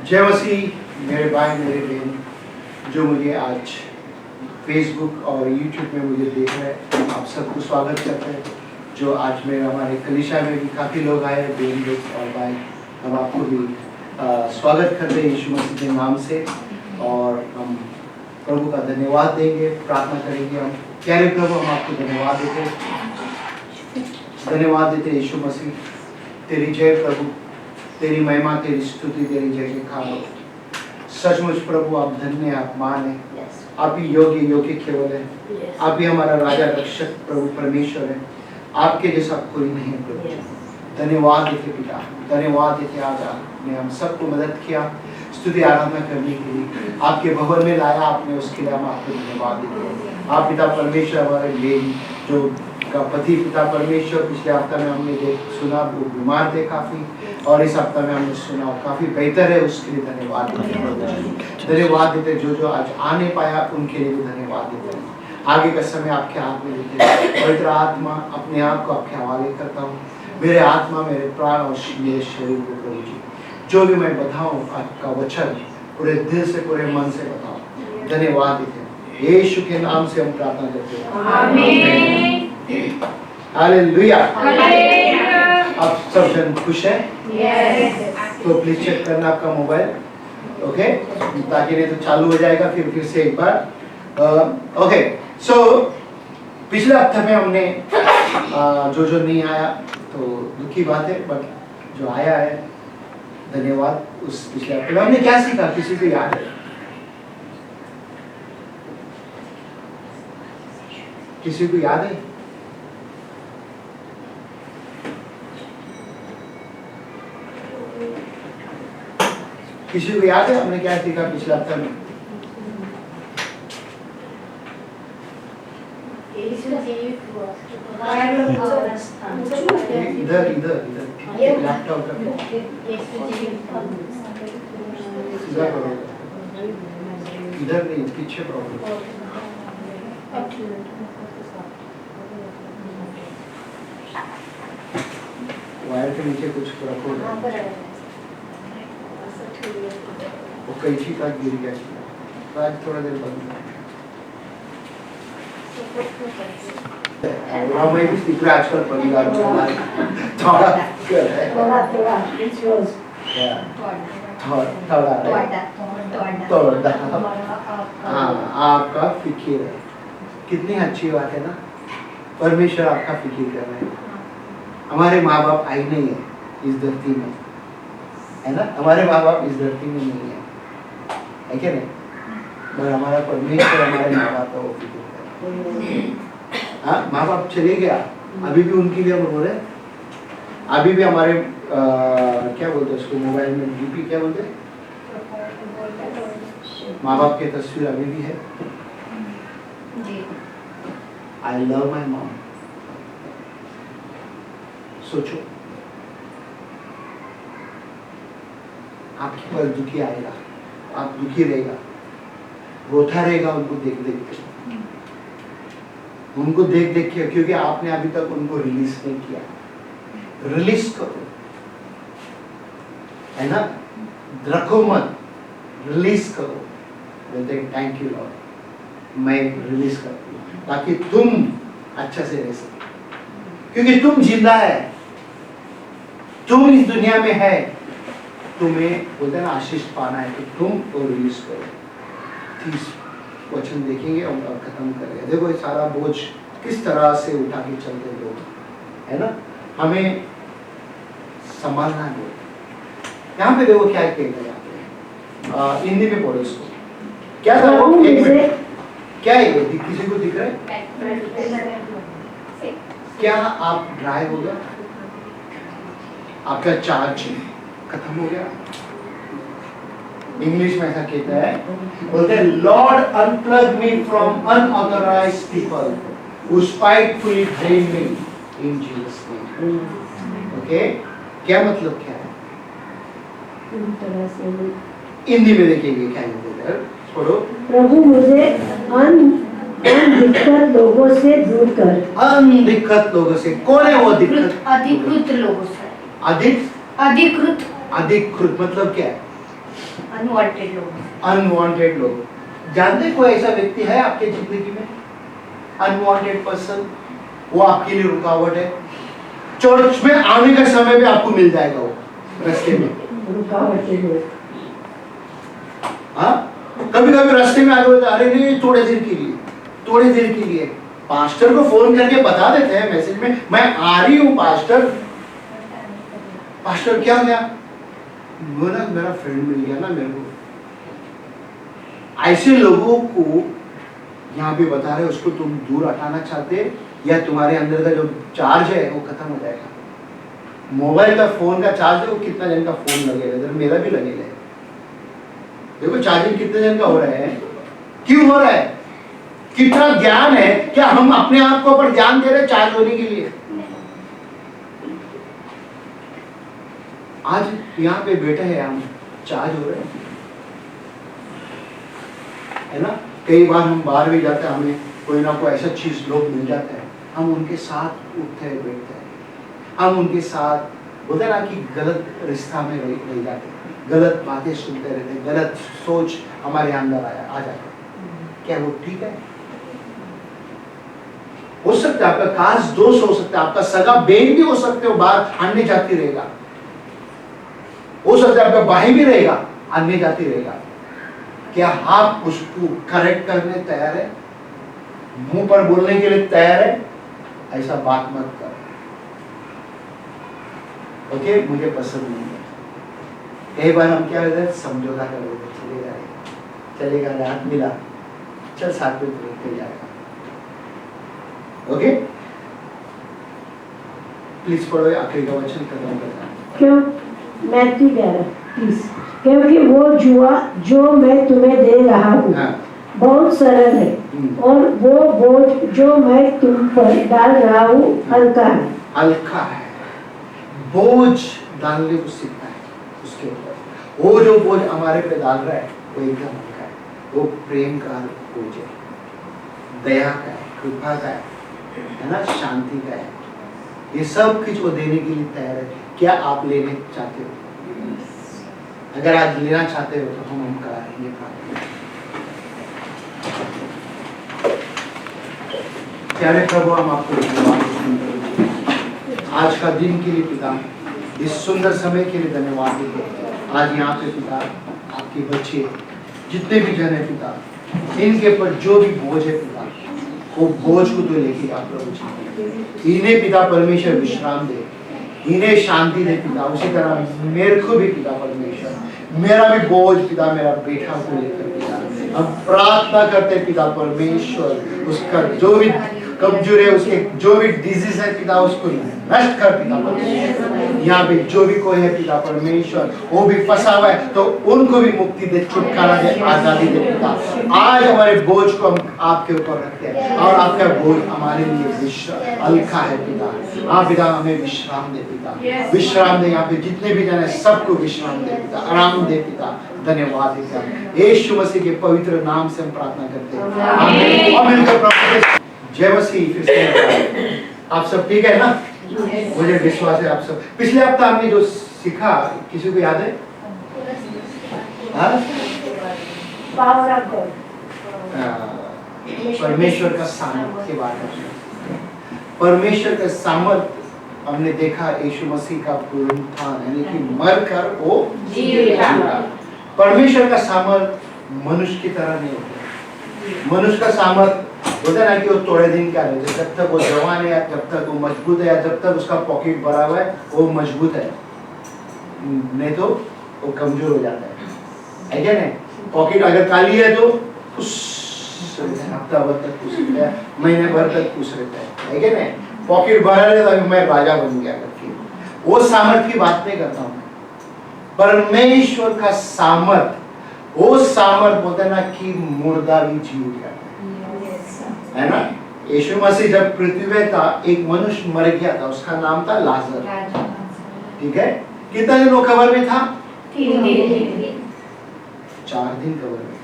जय मसीह मेरे भाई मेरे बहन जो मुझे आज फेसबुक और यूट्यूब में मुझे देख रहे हैं, आप सबको स्वागत करते हैं। जो आज मेरे हमारे कलीसिया में भी काफ़ी लोग आए, बहन लोग और भाई, हम आपको भी स्वागत करते हैं यीशु मसीह के नाम से। और हम प्रभु का धन्यवाद देंगे, प्रार्थना करेंगे। हम प्यारे प्रभु, हम आपको धन्यवाद देते यीशु मसीह। तेरी जय प्रभु, तेरी महिमा, तेरी स्तुति, तेरी जय जयकार हो। सचमुच प्रभु आप धन्य, आप महान है, आप ही योग्य केवल है। आप ही हमारा राजा रक्षक प्रभु परमेश्वर है, आपके जैसा कोई नहीं है प्रभु। धन्यवाद देते पिता, धन्यवाद देते आज आपने हम सबको मदद किया स्तुति आराधना करने के लिए, आपके भवन में लाया आपने, उसके लिए हम आपको धन्यवाद देते हैं। आप पिता परमेश्वर हमारे बेन जो का पति पिता परमेश्वर, पिछले हफ्ता में हमने सुना वो बीमार थे काफ़ी, और इस हफ्ता में हमने सुना काफ़ी बेहतर है, उसके लिए धन्यवाद देते। धन्यवाद देते जो आज आ नहीं पाया उनके लिए भी धन्यवाद देते हैं। आगे का समय आपके हाथ में देते हैं। पवित्र आत्मा अपने आप को आपके हवाले करता हूँ, मेरे आत्मा, मेरे प्राण और मेरे शरीर को प्रभु जी, जो भी मैं बताऊँ आपका वचन पूरे दिल से पूरे मन से बताऊँ। धन्यवाद देते हैं, यीशु के नाम से हम प्रार्थना करते हैं, आमीन। हालेलुया। आप सब जन खुश हैं? तो प्लीज चेक करना आपका मोबाइल, ओके, ताकि नहीं तो चालू हो जाएगा फिर से एक बार। ओके, सो पिछले हफ्ते में हमने जो नहीं आया तो दुखी बात है, बट जो आया है धन्यवाद। उस पिछले हफ्ते में हमने क्या सीखा, किसी को याद है? किसी को याद है? किसी को याद है हमने क्या सीखा पिछले हफ्ते में? इधर लैपटॉप इधर नहीं, पीछे प्रॉब्लम। वायर के नीचे कुछ रखो, वो कैंची का गिर गया, तो आज थोड़ा देर बंद हमें भी सीख रहा आजकल परिवार थोड़ा आपका फिक्र है। कितनी अच्छी बात है ना, परमेश्वर आपका फिक्र कर रहे हैं। हमारे माँ बाप आई नहीं है इस धरती में, है ना, हमारे माँ बाप इस धरती में नहीं है क्या नहीं, मगर हमारा परमेश्वर हमारे माँ बाप का वो फिक्र कर। हाँ, माँ बाप चले गया, अभी भी उनके लिए हम रो रहे, अभी भी हमारे क्या बोलते हैं उसको, मोबाइल में डीपी क्या बोलते हैं, माँ बाप की तस्वीर अभी भी है। I love my mom. सोचो, आपके पास दुखी आएगा, आप दुखी रहेगा, रोता रहेगा उनको देख देख के, उनको देख देख के, क्योंकि आपने अभी तक उनको रिलीज नहीं किया। रिलीज करो, है ना, रखो मत, रिलीज करो। बोलते हैं थैंक यू लॉर्ड, मैं रिलीज करती हूँ ताकि तुम अच्छा से रह सके, क्योंकि तुम जिंदा है, तुम इस दुनिया में है, तुम्हें बोलते हैं ना आशीष पाना है, तो तुम तो रिलीज करो। 30 वचन देखेंगे और खत्म करेंगे। देखो ये सारा बोझ किस तरह से उठा के चलते लोग, है ना, हमें संभालना है। यहाँ पे देखो क्या कहते, हिंदी में बोलो इसको, क्या था वो, क्या है ये, किसी को दिख रहा है क्या? आप ड्राई हो गया, आपका चार्ज खत्म हो गया। इंग्लिश में ऐसा कहता है, बोलते हैं Lord unplug me from unauthorised people who spitefully drain me in Jesus name. Okay, क्या मतलब क्या है? हिंदी में देखेंगे क्या है, पढ़ो। प्रभु मुझे अनधिकृत लोगों से दूर कर। अनधिकृत लोगों से, कौन है वो अधिकृत? अधिकृत लोगों से। अधिकृत अधिकृत अधिकृत मतलब क्या है? अनवांटेड लोग। जानते कोई ऐसा व्यक्ति है आपके जिंदगी में, अनवांटेड पर्सन, वो आपके लिए रुकावट है। चर्च में आने का समय भी आपको मिल जाएगा वो रास्ते में, रुकावट के लोग। हाँ, कभी कभी रास्ते में आगे होता, अरे नहीं थोड़े देर के लिए पास्टर को फोन करके बता देते हैं मैसेज में, मैं आ रही हूँ पास्टर क्या गया, वो ना मेरा फ्रेंड मिल गया ना मेरे को। ऐसे लोगों को यहाँ पे बता रहे, उसको तुम दूर हटाना चाहते या तुम्हारे अंदर का जो चार्ज है वो खत्म हो जाएगा। मोबाइल का फोन का चार्ज है, वो कितना जन का फोन लगेगा, जब मेरा भी लगेगा। देखो चार्जिंग कितने जन का हो रहा है, क्यों हो रहा है, कितना ज्ञान है, क्या हम अपने आप को ऊपर ध्यान दे रहे हैं चार्ज होने के लिए? आज यहाँ पे बैठे हैं हम, चार्ज हो रहे हैं, है ना। कई बार हम बाहर भी जाते हैं, हमें कोई ना कोई ऐसा चीज लोग मिल जाते हैं, हम उनके साथ उठते हैं, बैठते हैं, हम उनके साथ बोलते हैं ना कि गलत रिश्ता में रह जाते हैं, गलत बातें सुनते रहते हैं, गलत सोच हमारे अंदर आ जाता है। क्या वो ठीक है? हो सकता है आपका खास दोस्त हो सकता है, आपका सगा बहन भी हो सकते हो, बाहर आने जाती रहेगा, हो सकता है आपका भाई भी रहेगा, आने जाती रहेगा। क्या आप उसको करेक्ट करने तैयार है, मुंह पर बोलने के लिए तैयार है? ऐसा बात मत करो, ओके, मुझे पसंद नहीं है। कई बार हम क्या करते हैं, समझौता कर देते, चलेगा रात मिला, चल साथ में तो जाएगा, ओके। प्लीज पढ़ो आखिरी का वचन खत्म करना। क्यों? मैथ्यू 11:30, क्योंकि वो जुआ जो मैं तुम्हें दे रहा हूँ बहुत सरल है और वो बोझ जो मैं तुम पर डाल रहा हूँ हल्का है। हल्का है, बोझ डालने को सीखना है उसके ऊपर। वो जो बोझ हमारे पे डाल रहा है वो एकदम हल्का है, वो प्रेम का बोझ है, दया का है, कृपा का है ना, शांति का है। ये सब कुछ वो देने के लिए तैयार है। क्या आप लेने चाहते हो? अगर आज लेना चाहते हो तो हम करेंगे प्रार्थना। प्यारे प्रभु, हम आपको धन्यवाद देते हैं आज का दिन के लिए पिता, इस सुंदर समय के लिए धन्यवाद देते हैं। आज यहाँ पे पिता आपके बच्चे जितने भी जन है पिता, इनके ऊपर जो भी बोझ है पिता, वो बोझ को तो लेके आप प्रभु जी, इन्हें पिता परमेश्वर विश्राम दे, इन्हें शांति दे पिता। उसी तरह मेरे को भी पिता परमेश्वर, मेरा भी बोझ पिता मेरा बेटा को लेकर पिता, हम प्रार्थना करते पिता परमेश्वर, उसका जो भी कमजोर है, उसके जो भी डिजीज है पिता, उसको नष्ट कर पिता परमेश्वर। यहाँ पे जो भी कोई है पिता परमेश्वर, वो भी फंसा हुआ है तो उनको भी मुक्ति दे, छुटकारा दे, आजादी दे पिता। आज हमारे बोझ को हम आपके ऊपर रखते हैं और आपका बोझ हमारे लिए हल्का है पिता। हाँ पिता, हमें विश्राम दे पिता, विश्राम दे। यहाँ पे जितने भी जन है सबको विश्राम दे पिता, आराम दे पिता। धन्यवाद पिता, यीशु मसीह के पवित्र नाम से हम प्रार्थना करते हैं, आमीन। और मिलकर प्रभु जय मसीह। फिर से आप सब ठीक है ना? मुझे विश्वास है आप सब। पिछले हफ्ता हमने जो सीखा, किसी को याद है? परमेश्वर का सामर्थ के बारे में। परमेश्वर का सामर्थ हमने देखा, यीशु मसीह का पुनरुत्थान, यानी कि मर कर वो जीवित। परमेश्वर का सामर्थ मनुष्य की तरह नहीं होता। मनुष्य का सामर्थ होता है ना कि वो थोड़े दिन का है, जब तक वो जवान है, जब तक वो मजबूत है, जब तक उसका पॉकेट भरा हुआ है वो मजबूत है, नहीं तो वो कमजोर हो जाता है क्या नहीं? पॉकेट अगर खाली है तो हफ्ता भर तक खुश रहता है, महीने भर तक खुश रहता है क्या नहीं? पॉकेट भरा रहता है, मैं राजा बन गया करके, वो सामर्थ की बात नहीं करता हूँ। परमेश्वर का सामर्थ, वो सामर्थ बोलते हैं ना कि मुर्दा भी जी उठा है ना। यीशु मसीह जब पृथ्वी में था, एक मनुष्य मर गया था, उसका नाम था लाजर, ठीक है? कितना दिन वो कब्र में था? 3 दिन। 4 दिन कब्र में,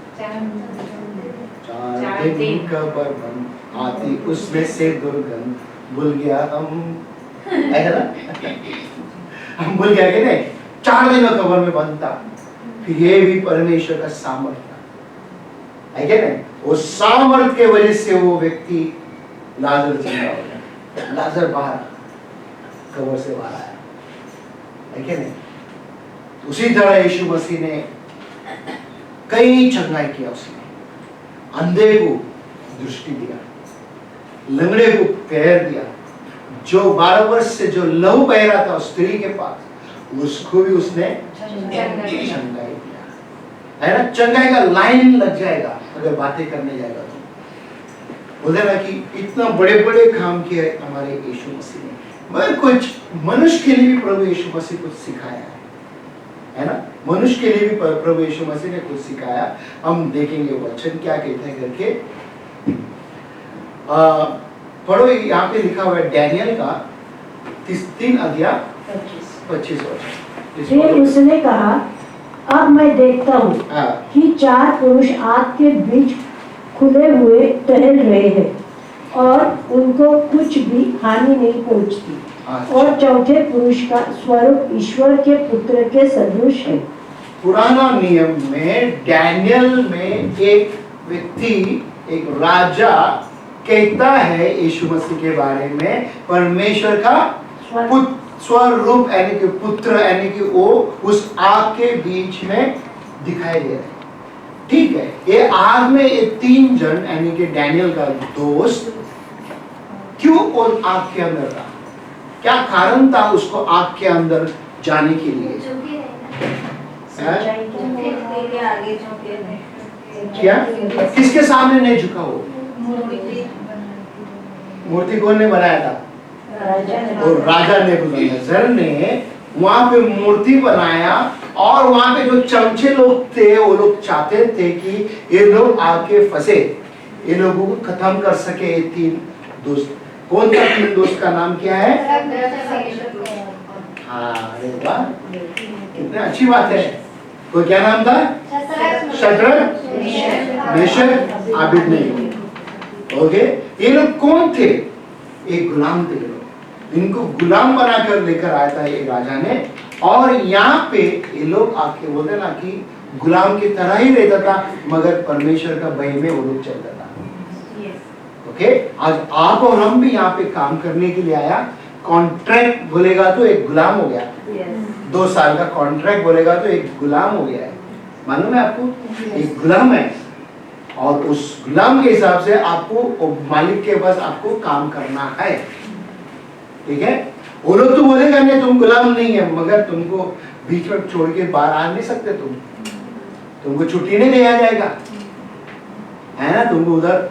4 दिन कब्र बंद, आती उसमें से दुर्गंध, भूल गया हम, है ना? हम भूल गया कि नहीं? 4 दिन कब्र में बंद था, फिर ये भी परमेश्वर का सामर्थ्य है क्या नहीं? वो सामर्थ्य के वजह से वो व्यक्ति लाजर जिंदा हो गया, लाजर बाहर कब्र से बाहर आया, है क्या नहीं? उसी तरह यीशु मसीह ने कई चंगाई किया, उसने अंधे को दृष्टि दिया, लंगड़े को पैर दिया, जो 12 वर्ष से जो लहू बह रहा था उस स्त्री के पास, उसको भी उसने चंगाई दिया, है ना? चंगाई का लाइन लग जाएगा अगर बातें करने जाएगा तो। बोले ना कि इतना बड़े बड़े काम किए हमारे यीशु मसीह ने, मगर कुछ मनुष्य के लिए भी प्रभु यीशु मसीह कुछ सिखाया है ना? मनुष्य के लिए भी प्रभु यीशु मसीह ने कुछ सिखाया। हम देखेंगे वचन क्या कहते हैं करके। पढ़ो, यहाँ पे लिखा हुआ है डैनियल का 3 अध्याय 25 वचन। फिर उसने कहा, अब मैं देखता हूँ कि 4 पुरुष आग के बीच खुले हुए टहल रहे हैं और उनको कुछ भी हानि नहीं पहुंचती, और चौथे पुरुष का स्वरूप ईश्वर के पुत्र के सदृश है। पुराना नियम में डैनियल में एक व्यक्ति, एक राजा कहता है यीशु मसीह के बारे में, परमेश्वर का स्वरूप यानी कि पुत्र, यानी कि वो उस आग के बीच में दिखाई दे रहे हैं। ठीक है, ये आग में ये 3 जन यानी कि डैनियल का दोस्त क्यों और आग के अंदर था? क्या कारण था उसको आग के अंदर जाने के लिए? क्या किसके सामने नहीं झुका? वो मूर्ति कौन ने बनाया था? और राजा नेबूकदनेस्सर ने वहां पे मूर्ति बनाया, और वहां पे जो चमचे लोग थे वो लोग चाहते थे कि ये लोग आके फंसे, ये लोगों को खत्म कर सके। ये 3 दोस्त, कौन सा 3 दोस्त का नाम क्या है? हाँ, अरे वाह, कितना अच्छी बात है। तो क्या नाम था? Shadrach, Meshach, Abednego. ओके, ये लोग कौन थे? एक गुलाम थे लोग, इनको गुलाम बनाकर लेकर आया था ये राजा ने, और यहाँ पे ये लोग आके बोलते ना कि गुलाम की तरह ही रहता था, मगर परमेश्वर का भय में वो लोग चलता था। ओके, आज आप और हम भी यहाँ पे काम करने के लिए आया। कॉन्ट्रैक्ट बोलेगा तो एक गुलाम हो गया, 2 साल का कॉन्ट्रैक्ट बोलेगा तो एक गुलाम हो गया है। मालूम है आपको? एक गुलाम है, और उस गुलाम के हिसाब से आपको मालिक के पास आपको काम करना है। ठीक है, वो लोग तो बोलेगा नहीं तुम गुलाम नहीं है, मगर तुमको बीच में छोड़ के बाहर आ नहीं सकते, तुमको छुट्टी नहीं दिया जाएगा, है ना? तुमको उधर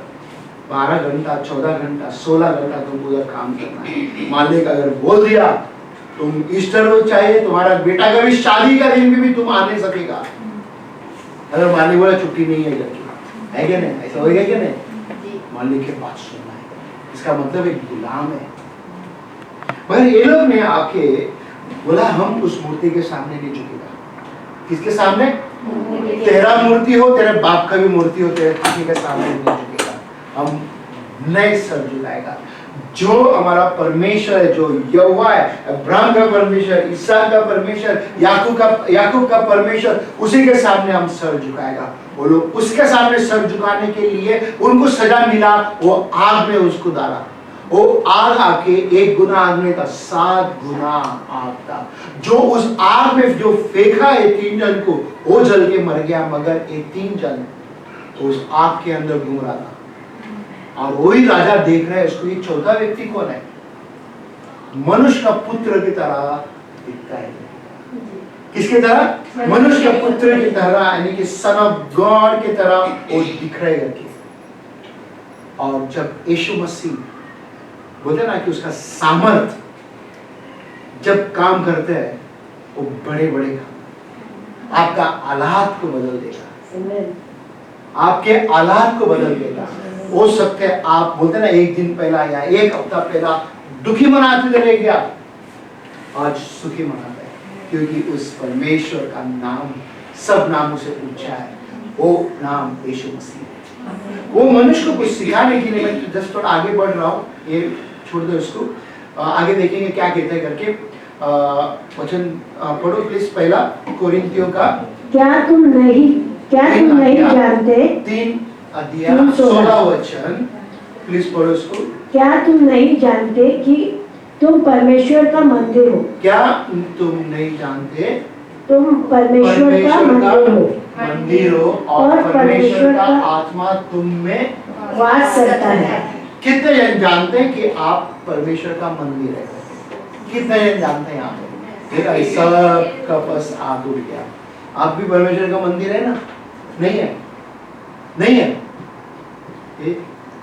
12 घंटा, 14 घंटा, 16 घंटा तुमको उधर काम करना है। मालिक अगर बोल दिया तुम ईस्टर रोज चाहिए, तुम्हारा बेटा का भी शादी का दिन भी तुम आ नहीं सकेगा, अगर मालिक बोला छुट्टी नहीं है करके, है क्या नहीं? ऐसा होगा क्या नहीं? मालिक के बात सुनना है, इसका मतलब एक गुलाम है। मगर ये लोग ने आके बोला हम उस मूर्ति के सामने नहीं झुकेगा। किसके सामने? तेरा मूर्ति हो, तेरे बाप का भी मूर्ति हो, तेरे किसी के सामने नहीं झुकेगा, हम नहीं सर झुकाएगा। जो हमारा परमेश्वर है, जो यहोवा है, अब्राहम का परमेश्वर, इसहाक का परमेश्वर, याकूब का परमेश्वर, उसी के सामने हम सर झुकाएगा। वो लोग उसके सामने सर झुकाने के लिए उनको सजा मिला, वो आग में उसको डाला। वो आग आके 1 गुना आग में था, 7 गुना आग था। जो उस आग में जो फेंका है 3 जन को, वो जल के मर गया, मगर ये 3 जन उस आग के अंदर घूम रहा था। और वही राजा देख रहा है उसको, ये चौथा व्यक्ति कौन है? मनुष्य का पुत्र की तरह दिखता है। किसकी तरह? मनुष्य का पुत्र की तरह, यानी कि सन ऑफ गॉड की तरह वो दिख रहे करके। और जब यीशु मसीह बोलते ना कि उसका सामर्थ जब काम करते हैं, वो बड़े बड़े काम, आपका हालात को बदल देगा, आपके हालात को बदल देगा। हो सकते हैं आप बोलते ना एक दिन पहला या 1 हफ्ता पहला दुखी मनाते रह गया, आज सुखी मनाते हैं, क्योंकि उस परमेश्वर का नाम सब नामों से ऊंचा है, वो नाम यीशु मसीह है। वो मनुष्य को कुछ सिखाने के लिए, मैं जस्ट थोड़ा आगे बढ़ रहा हूँ, ये छोड़ दो इसको, आगे देखेंगे क्या कहते हैं करके। वचन पढ़ो प्लीज, पहला कोरिन्थियों का क्या तुम नहीं जानते 3 अध्याय 16 वचन, प्लीज पढ़ो इसको। क्या तुम नहीं जानते कि तुम परमेश्वर का मंदिर हो? क्या तुम नहीं जानते तुम परमेश्वर का मंदिर हो और परमेश्वर का आत्मा तुम में वास करता है। कितने जन जानते हैं कि आप परमेश्वर का मंदिर है? कितने जन जानते हैं यहाँ पे? सब का बस आग उड़ गया। आप भी परमेश्वर का मंदिर है ना? नहीं है? नहीं है?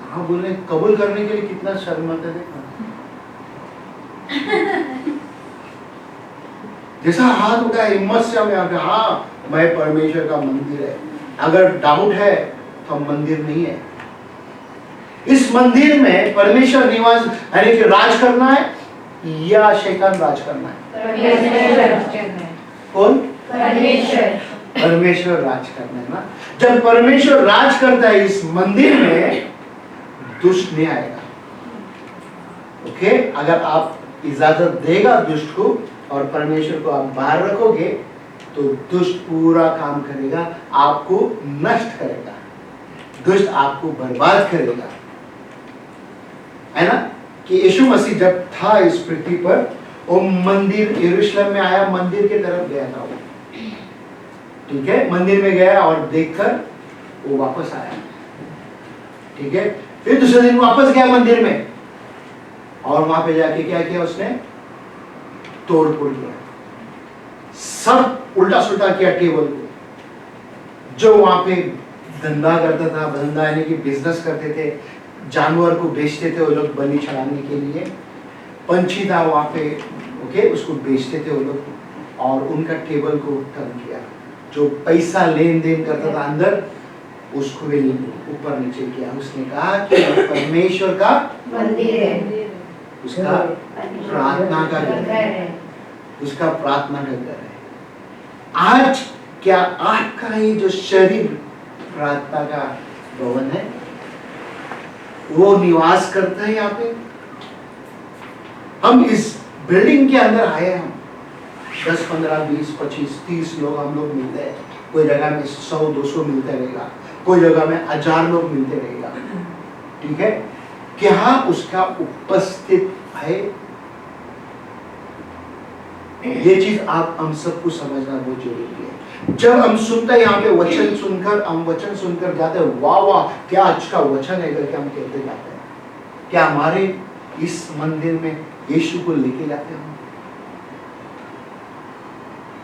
हाँ बोलने कबूल करने के लिए कितना शर्म आता है देखना। जैसा हाथ उठा हिम्मत से हम यहाँ पे, हाँ मैं परमेश्वर का मंदिर है। अगर डाउट है तो हम मंदिर नहीं है। इस मंदिर में परमेश्वर निवास यानी कि राज करना है या शैतान राज करना है? कौन? परमेश्वर राज करना है ना। जब परमेश्वर राज करता है इस मंदिर में, दुष्ट नहीं आएगा। ओके, अगर आप इजाजत देगा दुष्ट को और परमेश्वर को आप बाहर रखोगे तो दुष्ट पूरा काम करेगा, आपको नष्ट करेगा, दुष्ट आपको बर्बाद करेगा, है ना। कि यीशु मसीह जब था इस पृथ्वी पर, वो मंदिर यरूशलेम में आया, मंदिर की तरफ गया था वो, ठीक है, मंदिर में गया और देखकर वो वापस आया, ठीक है। फिर दूसरे दिन वापस गया मंदिर में और वहां पे जाके क्या किया उसने? तोड़ फोड़ किया, सब उल्टा सुल्टा किया टेबल को। जो वहां पे धंधा करता था, धंधा यानी कि बिजनेस करते थे, जानवर को बेचते थे वो लोग बलि चढ़ाने के लिए, पंछी था वहां पे, ओके, उसको बेचते थे वो लोग, और उनका टेबल को टर्न किया। जो पैसा लेन देन करता था अंदर, उसको भी ऊपर नीचे किया। उसने कहा कि परमेश्वर का मंदिर है, उसका प्रार्थना का घर है, उसका प्रार्थना का घर है। आज क्या आपका ये जो शरीर प्रार्थना का भवन है, वो निवास करता है यहाँ पे? हम इस बिल्डिंग के अंदर आए, हम 10, 15, 20, 25, 30 लोग हम लोग मिलते हैं। कोई जगह में 100, 200 मिलते रहेगा, कोई जगह में 1000 लोग मिलते रहेगा, ठीक है। क्या उसका उपस्थित है? ये चीज आप हम सबको समझना बहुत जरूरी है। जब हम सुनते हैं यहाँ पे वचन सुनकर, हम वचन सुनकर जाते हैं, वाह वाह क्या अच्छा वचन है करके हम कहते जाते हैं। क्या हमारे इस मंदिर में यीशु को लेके जाते हैं?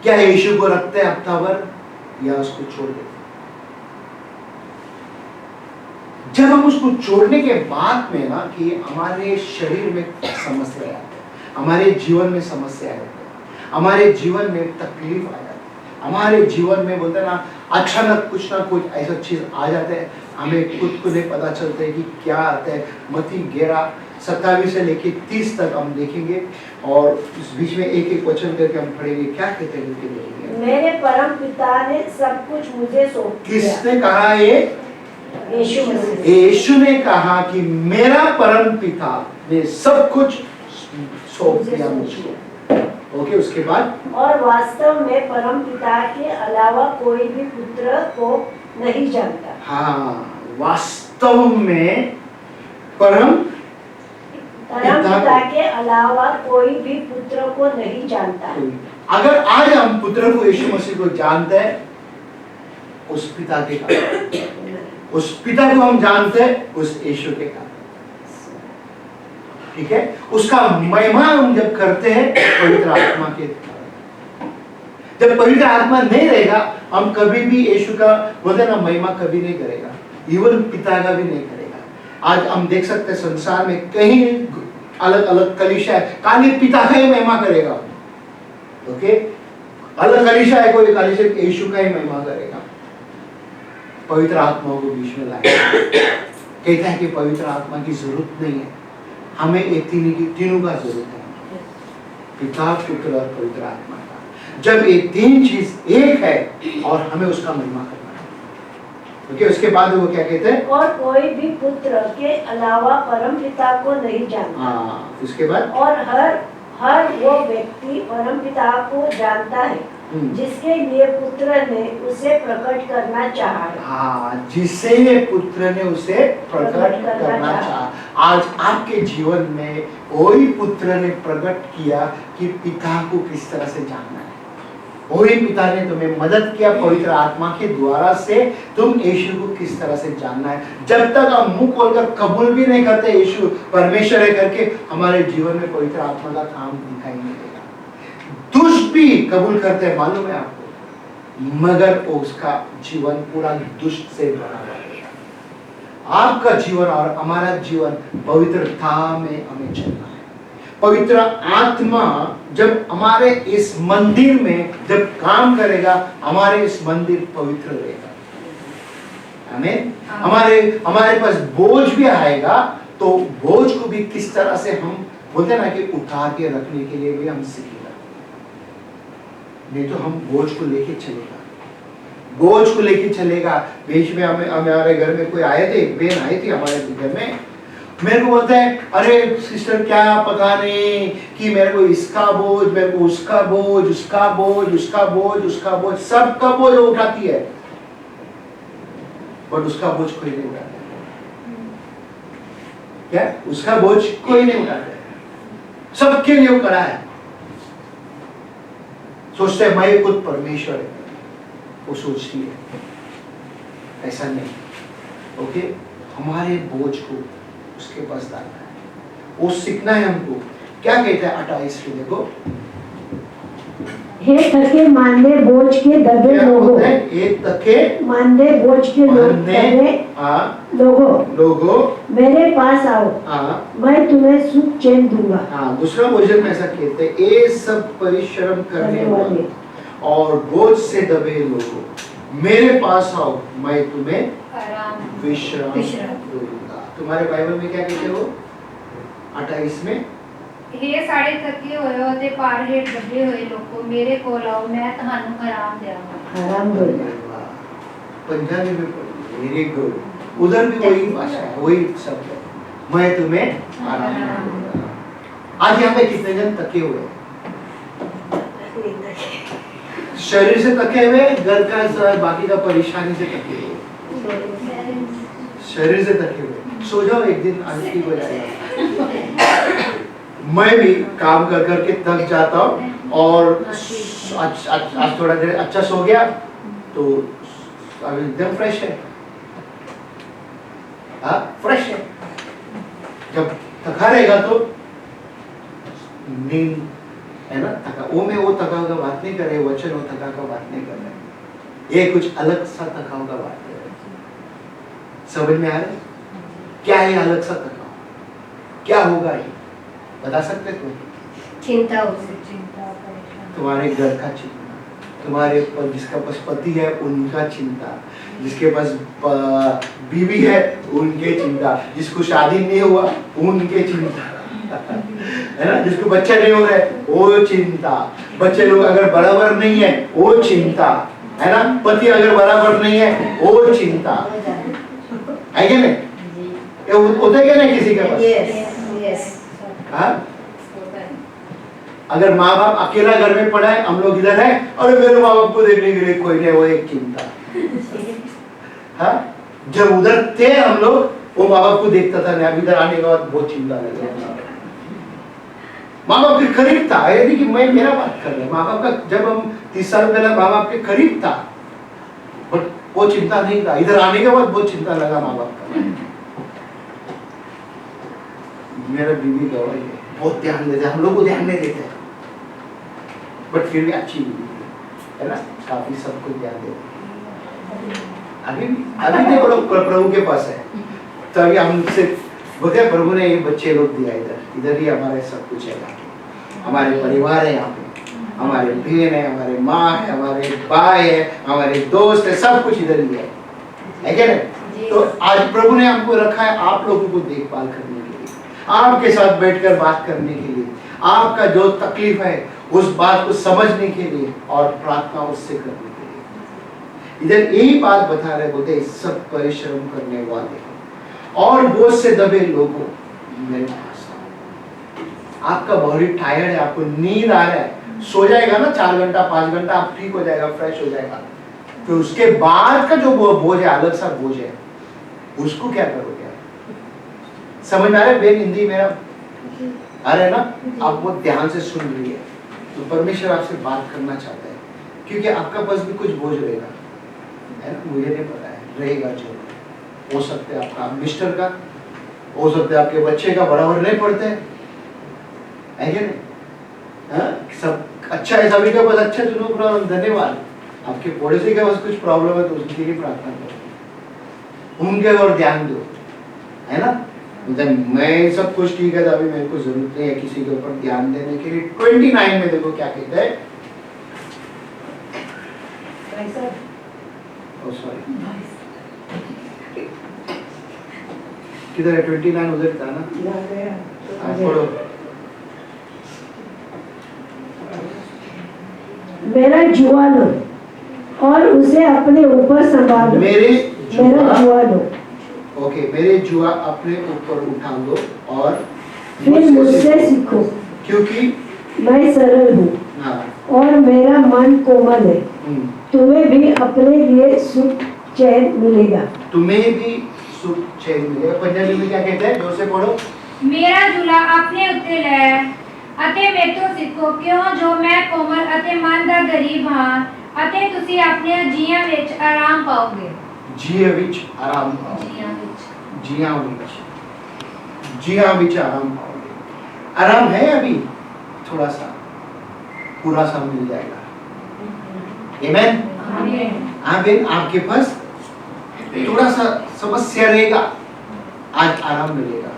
क्या यीशु को रखते हैं हफ्ता भर या उसको छोड़ देते? जब हम उसको छोड़ने के बाद में ना, कि हमारे शरीर में समस्या आती है, हमारे जीवन में समस्या आती है, हमारे जीवन में तकलीफ आ जाती है, हमारे जीवन में बोलते ना अचानक कुछ ना कुछ ऐसा चीज आ जाता है, हमें खुद को नहीं पता चलता है कि क्या आता है। मत्ती 11:27 से लेके 30 तक हम देखेंगे और इस बीच में एक एक वचन करके हम पढ़ेंगे। क्या कहते हैं देखेंगे। मेरे परम पिता ने सब कुछ मुझे सौंप दिया। किसने कहा ये? यीशु मसीह। यीशु ने कहा कि मेरा परम पिता ने सब कुछ सौंप दिया मुझको। ओके, उसके बाद और वास्तव में परम पिता के अलावा कोई भी पुत्र को नहीं जानता। हाँ, वास्तव में परम पिता के अलावा कोई भी पुत्र को नहीं जानता। अगर आज हम पुत्र को यीशु मसीह को जानते हैं, उस पिता के कारण, उस पिता को हम जानते हैं उस यीशु के कारण, ठीक है। उसका महिमा हम जब करते हैं पवित्र आत्मा के कारण। जब पवित्र आत्मा नहीं रहेगा, हम कभी भी यीशु का बोलते ना महिमा कभी नहीं करेगा, इवन पिता का भी नहीं करेगा। आज हम देख सकते हैं संसार में कहीं अलग अलग कलीसिया है, खाली पिता का ही महिमा करेगा, ओके। अलग कलीसिया है, कोई कलीसिया यीशु का ही महिमा करेगा, पवित्र आत्मा को बीच में लाएगा। कहता है कि पवित्र आत्मा की जरूरत नहीं है, हमें एक तीनों का जरूरत है, पिता, पुत्र और पवित्र आत्मा का। जब ये तीन चीज एक है और हमें उसका महिमा करना है, ओके। उसके बाद वो क्या कहते हैं? और कोई भी पुत्र के अलावा परम पिता को नहीं जानता। हाँ, उसके बाद और हर वो व्यक्ति परम पिता को जानता है जिसके लिए पुत्र ने उसे प्रकट करना चाहा। हाँ, जिससे पुत्र ने उसे प्रकट करना चाहा। आज आपके जीवन में वही पुत्र ने प्रकट किया कि पिता को किस तरह से जानना है। वही पिता ने तुम्हें मदद किया पवित्र आत्मा के द्वारा से तुम यीशु को किस तरह से जानना है। जब तक हम मुंह खोलकर कबूल भी नहीं करते यीशु परमेश्वर है करके, हमारे जीवन में पवित्र आत्मा का काम दिखाई नहीं देगा। दुष्ट भी कबूल करते हैं, मालूम है आपको, मगर उसका जीवन पूरा दुष्ट से भरा हुआ है। आपका जीवन और हमारा जीवन पवित्रता में हमें चलना है। पवित्र आत्मा जब हमारे इस मंदिर में जब काम करेगा, हमारे इस मंदिर पवित्र रहेगा। आमीन। हमारे पास बोझ भी आएगा तो बोझ को भी किस तरह से हम बोलते हैं ना कि उठा के रखने के लिए भी हम सीखेगा। नहीं तो हम बोझ को लेके चलेगा, बोझ को लेके चलेगा। बीच में हमारे घर में कोई आए थे, एक बहन आई थी हमारे घर में, मेरे को बोलता है, अरे सिस्टर क्या पता नहीं कि मेरे को इसका बोझ, मेरे को उसका बोझ, उसका बोझ, उसका बोझ, उसका बोझ, सबका बोझ उठाती है, बट उसका बोझ कोई नहीं उठाता। क्या? उसका बोझ कोई नहीं उठाता, सबके लिए खड़ा है। सोचते हैं मैं खुद परमेश्वर है, वो सोचती है, ऐसा नहीं। ओके, हमारे बोझ को उसके पास डालना है, वो सीखना है हमको। क्या कहता है 28 में देखो, हे थके मांदे बोझ के दबे लोगों, हे थके मांदे बोझ के दबे लोगों, मेरे पास आओ, मैं तुम्हें सुख चैन दूंगा। दूसरा वचन में ऐसा कहते हैं, ये सब परिश्रम करने वाले और बोझ से दबे लोगों, मेरे पास आओ, मैं तुम्हें विश्राम दूंगा। तुम्हारे बाइबल में क्या कहते हो 28 में? हे सारे थके होए ते पार हेठ दबे होए लोगों, मेरे कोल आओ, मैं ਤੁਹਾਨੂੰ आराम देवांगा। आराम दूंगा। पंजाबी में वेरी गुड, उधर भी वही भाषा है, वही शब्द है, मैं तुम्हें आराम दूंगा। आज यहाँ पे कितने जन थके हुए हैं? शरीर से थके हुए, घर का बाकी का परेशानी से थके हुए, शरीर से थके हुए। सो जाओ, एक दिन आज ठीक हो जाएगा। मैं भी काम कर करके थक जाता हूँ और आज थोड़ा देर अच्छा सो गया तो अब एकदम फ्रेश है। फ्रेश है। जब थका रहेगा तो नींद है ना, थका वो में वो थका का बात नहीं कर रहे, वचन वो थका का बात नहीं कर रहे, ये कुछ अलग सा थकाव का बात कर रहे। समझ में आ रहा है क्या है अलग सा थकाव? क्या होगा ये बता सकते तुम? चिंता, तुम्हारे घर का चिंता, तुम्हारे जिसका पास पति है उनका चिंता, जिसके पास बीवी है उनके चिंता, जिसको शादी नहीं हुआ उनके चिंता है ना, जिसको बच्चे नहीं हो रहे वो चिंता, बच्चे लोग अगर बराबर नहीं है वो चिंता है ना, पति अगर बराबर नहीं है वो चिंता है क्या नहीं? होता है क्या नहीं किसी के पास? हाँ, अगर माँ बाप अकेला घर में पड़ा है, हम लोग इधर है और मेरे माँ बाप को देखने के लिए कोई नहीं, वो एक चिंता। हाँ, जब उधर थे हम लोग, वो माँ बाप को देखता था, नहीं, अब इधर आने के बाद बहुत चिंता लग रहा। माँ बाप के करीब था, यदि कि मैं मेरा बात कर रहा, माँ बाप का जब हम 30 साल पहले माँ बाप के करीब था, बट वो चिंता नहीं था। इधर आने के बाद बहुत चिंता लगा माँ बाप का। मेरा बीवी गवाही है, बहुत ध्यान देते, हम लोग को ध्यान नहीं देते, बट फिर भी अच्छी बीवी है ना, काफी सबको ध्यान देते। अभी भी वो लोग प्रभु के पास है, तभी हमसे बोलते प्रभु ने ये बच्चे लोग दिया, इधर ही हमारे सब कुछ है, हमारे परिवार है, यहाँ पे हमारे बहन है, हमारे माँ है, हमारे भाई है, हमारे दोस्त है, सब कुछ इधर ही है क्या नहीं? तो आज प्रभु ने हमको रखा है आप लोगों को देखभाल करने के लिए, आपके साथ बैठकर बात करने के लिए, आपका जो तकलीफ है उस बात को समझने के लिए और प्रार्थना उससे करने के लिए। इधर यही बात बता रहे, बोलते सब परिश्रम करने वाले और बोझ से दबे लोगों मेरे पास। आपका बॉडी टायर्ड है, आपको नींद आ रहा है, सो जाएगा ना 4 घंटा 5 घंटा, आप ठीक हो जाएगा, फ्रेश हो जाएगा। फिर उसके बाद का जो बोझ है, अलग सा बोझ है, उसको क्या करोगे? समझ में आ रहा है बेन? हिंदी मेरा आ रहा है ना? आप वो ध्यान से सुन रही है। तो परमेश्वर आपसे बात करना चाहता है, क्योंकि आपका पास भी कुछ बोझ रहेगा, है ना? मुझे नहीं पता है, रहेगा जरूर। हो सकता है आपका मिस्टर का, हो सकता है आपके बच्चे का, बराबर नहीं पढ़ते है क्या नहीं? हाँ? सब अच्छा है, सभी के पास अच्छा चुनो, धन्यवाद। आपके पड़ोसी के पास कुछ प्रॉब्लम है तो उसके लिए प्रार्थना करो, उनके और ध्यान दो, है ना? मैं सब कुछ ठीक है तो अभी मेरे को जरूरत नहीं है किसी के ऊपर ध्यान देने के लिए। 29 में देखो क्या कहता है। सॉरी, किधर है? 29 उधर था ना? पढ़ो। मेरा जुआ लो और उसे अपने ऊपर संभालो। मेरा जुआ लो, ओके, मेरे जुआ अपने ऊपर उठा लो और फिर मुझसे सीखो, क्योंकि मैं सरल हूँ और मेरा मन कोमल है। तुम्हें भी अपने लिए सुख चैन मिलेगा। तुम्हें भी सुख चैन मिलेगा। पंजाबी में क्या कहते हैं? जोर से पढ़ो। मेरा झूला अपने उत्ते ले ਅਤੇ ਮੇਤੋਂ ਸਿੱਖੋ, ਕਿਉਂ ਜੋ ਮੈਂ ਕੋਮਲ ਅਤੇ ਮਨ ਦਾ ਗਰੀਬ ਹਾਂ, ਅਤੇ ਤੁਸੀਂ ਆਪਣੇ ਜੀਆਂ ਵਿੱਚ ਆਰਾਮ ਪਾਓਗੇ। ਜੀਆਂ ਵਿੱਚ ਆਰਾਮ ਪਾਓਗੇ। ਜੀਆਂ ਵਿੱਚ आराम पाओगे। आराम है अभी थोड़ा सा, पूरा सा मिल जाएगा। आमेन। आमेन। आपके पास थोड़ा सा समस्या रहेगा, आज आराम मिलेगा।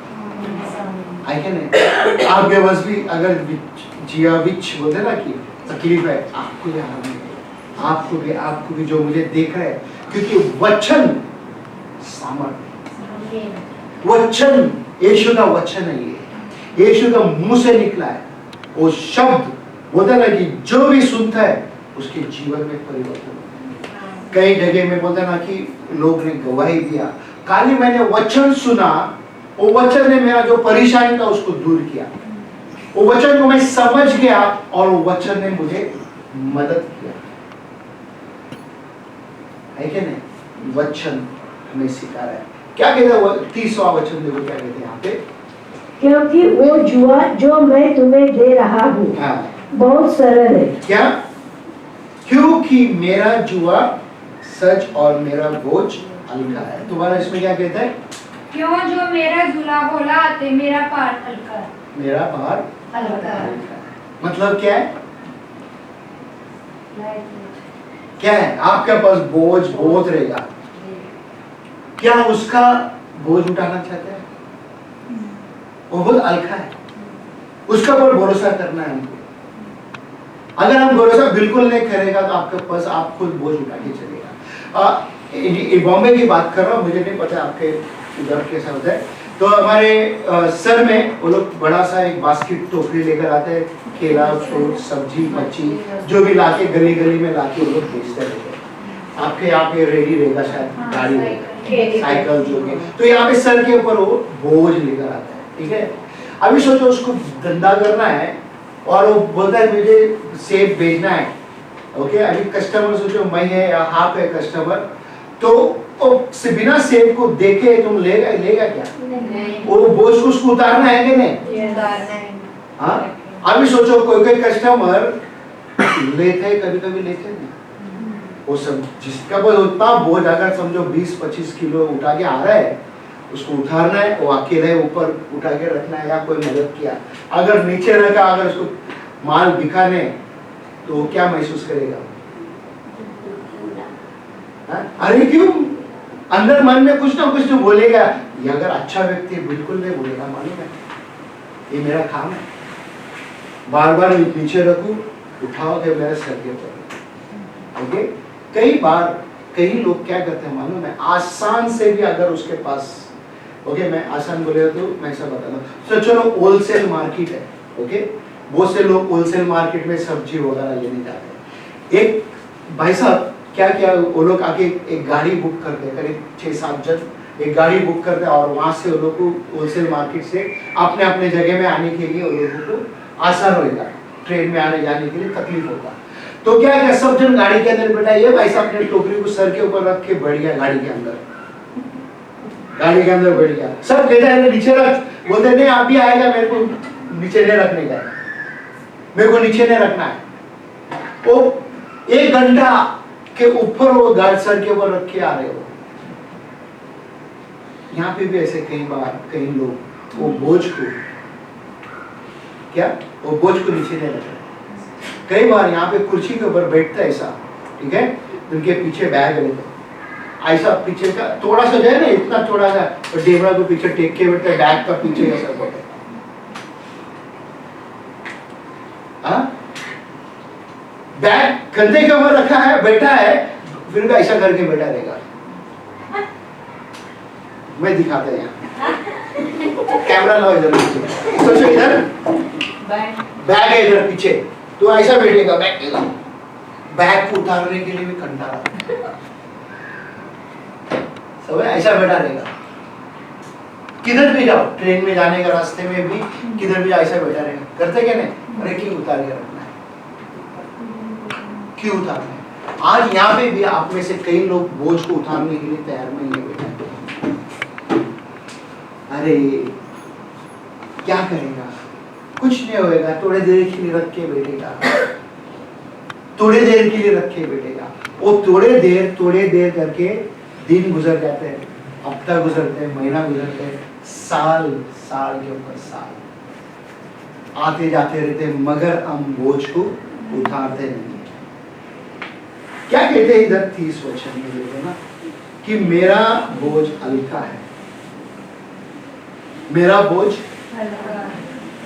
आई कैन आपके पास भी अगर जिया विच बोलते ना कि तकलीफ है, आपको भी आराम मिलेगा। आपको भी जो मुझे देख रहे हैं, क्योंकि वचन सामर्थ्य, वचन यीशु का वचन है, ये यीशु का मुंह से निकला है। वो शब्द बोलता ना कि जो भी सुनता है उसके जीवन में परिवर्तन होता है। कई जगह में बोलता ना कि लोग ने गवाही दिया, काली मैंने वचन सुना, वो वचन ने मेरा जो परेशानी था उसको दूर किया, वो वचन को मैं समझ गया और वो वचन ने मुझे मदद किया, है क्या नहीं? वचन हमें सिखा रहा है। क्या कहते हैं? 30वां वचन देखो क्या कहते हैं यहाँ पे। क्योंकि वो जुआ जो मैं तुम्हें दे रहा हूँ बहुत सरल है। क्या? क्योंकि मेरा जुआ सच और मेरा बोझ हल्का है। तुम्हारा इसमें क्या कहता है? क्यों जो मेरा झूला होला आते मेरा भार हल्का है। मेरा भार हल्का है। मतलब क्या है? क्या है? आपके पास बोझ बहुत रहेगा, क्या उसका बोझ उठाना चाहते हैं? वो बहुत हल्का है, उसका पर भरोसा करना है हमको। अगर हम भरोसा बिल्कुल नहीं करेगा तो आपके पास आप खुद बोझ उठा के चलेगा। बॉम्बे की बात कर रहा हूँ, मुझे नहीं पता आपके उधर कैसा होता है। तो हमारे सर में वो लोग बड़ा सा एक बास्केट टोकरी लेकर आते हैं, केला फ्रूट सब्जी मच्छी जो भी लाके गली गली में लाके वो लोग बेचते रहते हैं। आपके यहाँ पे रेडी रहेगा शायद, गाड़ी साइकिल जो भी, तो यहाँ पे सर के ऊपर वो बोझ लेकर आता है, ठीक है। अभी सोचो उसको धंधा करना है और वो बोलता है मुझे सेब बेचना है, ओके। अभी कस्टमर सोचो मैं है या आप है कस्टमर, तो बिना सेब को देखे तुम लेगा क्या? नहीं। वो बोझ को उसको उतारना है कि नहीं? हाँ। अभी सोचो कोई कस्टमर लेते कभी लेते नहीं, वो सब जिसका पास उतना बोझ अगर समझो 20-25 किलो उठा के आ रहा है, उसको उतारना है, वो अकेले ऊपर उठा के रखना है या कोई मदद किया। अगर नीचे रखा, अगर उसको माल दिखाने तो क्या महसूस करेगा? अरे क्यों? अंदर मन में कुछ ना कुछ तो बोलेगा। ये अगर अच्छा व्यक्ति बिल्कुल नहीं बोलेगा, मालूम है ये मेरा काम है, बार बार पीछे रखूं, उठाओ के मेरे सर के ऊपर, ओके। कई बार कई लोग क्या करते हैं मालूम है, आसान से भी अगर उसके पास, ओके मैं आसान बोले तो मैं ऐसा बताता हूँ। तो चलो होलसेल मार्केट है, ओके, बहुत से लोग होलसेल मार्केट में सब्जी वगैरह लेने जाते हैं। एक भाई साहब क्या वो लोग आके एक गाड़ी बुक करते हैं, करीब 6-7 जन एक गाड़ी बुक करते हैं और वहां से वो लोग को होलसेल मार्केट से अपने अपने जगह में आने के लिए वो लोगों को आसान होगा। ट्रेन में आने जाने के लिए तकलीफ होगा। तो क्या क्या सब जन गाड़ी के अंदर बैठाइए, भाई साहब अपने टोकरी को सर के ऊपर रख के बैठ गया गाड़ी के अंदर बैठ गया। सब कहते हैं नीचे रख, बोलते नहीं आप भी आएगा, मेरे को नीचे नहीं रखने का है, मेरे को नीचे नहीं रखना है। वो 1 घंटा के ऊपर वो गार्ड सर के ऊपर रख के आ रहे हो। यहाँ पे भी ऐसे कई बार कई लोग वो बोझ को नीचे नहीं रख रहे। कई बार यहाँ पे कुर्सी के ऊपर बैठता है ऐसा, ठीक है, उनके पीछे बैग रहता है ऐसा, पीछे का थोड़ा सा जो है ना, इतना थोड़ा सा टेबल को पीछे टेक के बैठता है, बैग का पीछे ऐसा बैठा है। बैग कंधे के ऊपर रखा है, बैठा है, फिर भी ऐसा करके बैठा रहेगा। मैं दिखाता है यहाँ, कैमरा लाओ इधर, सोचो इधर बैग है इधर पीछे, तो ऐसा बैठेगा बैग को उतारने के लिए भी कंटाला, सब ऐसा बैठा रहेगा। किधर भी जाओ, ट्रेन में जाने का रास्ते में भी किधर भी ऐसा बैठा रहेगा। करते क्या नहीं, अरे क्यों उतार के रखना है, क्यों उतारना है। आज यहाँ पे भी आप में से कई लोग बोझ को उतारने के लिए तैयार नहीं है बैठा। अरे क्या करेगा, कुछ नहीं होएगा, थोड़े देर के लिए रख के बैठेगा, थोड़े देर के लिए रख के बैठेगा। वो थोड़े देर करके दिन गुजर जाते हैं, हफ्ता गुजरते हैं, महीना गुजरते हैं, साल के ऊपर साल आते जाते रहते हैं, मगर हम बोझ को उतारते नहीं। क्या कहते हैं इधर 30 वचन में देखो ना, कि मेरा बोझ हल्का है, मेरा बोझ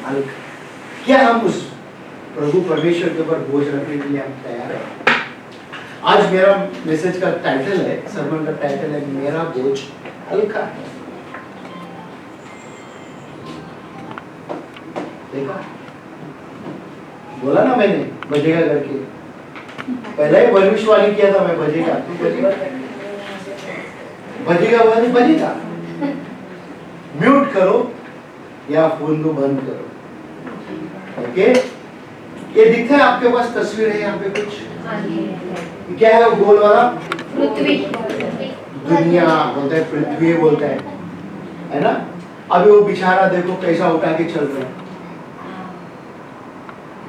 हल्का। क्या हम उस प्रभु परमेश्वर के ऊपर बोझ रखने के लिए हम तैयार हैं? आज मेरा मैसेज का टाइटल है, सर्मन का टाइटल है, मेरा बोझ हल्का है। देखा, बोला ना मैंने बजेगा करके, पहले ही भविष्यवाणी किया था मैं, बजेगा बजेगा। म्यूट करो या फोन को बंद करो। ओके, ये दिखता है आपके पास, तस्वीर है यहाँ पे कुछ, क्या है वो गोल वाला? पृथ्वी, दुनिया बोलते हैं, पृथ्वी बोलते हैं, है ना। अभी वो बेचारा देखो कैसा उठा के चल रहा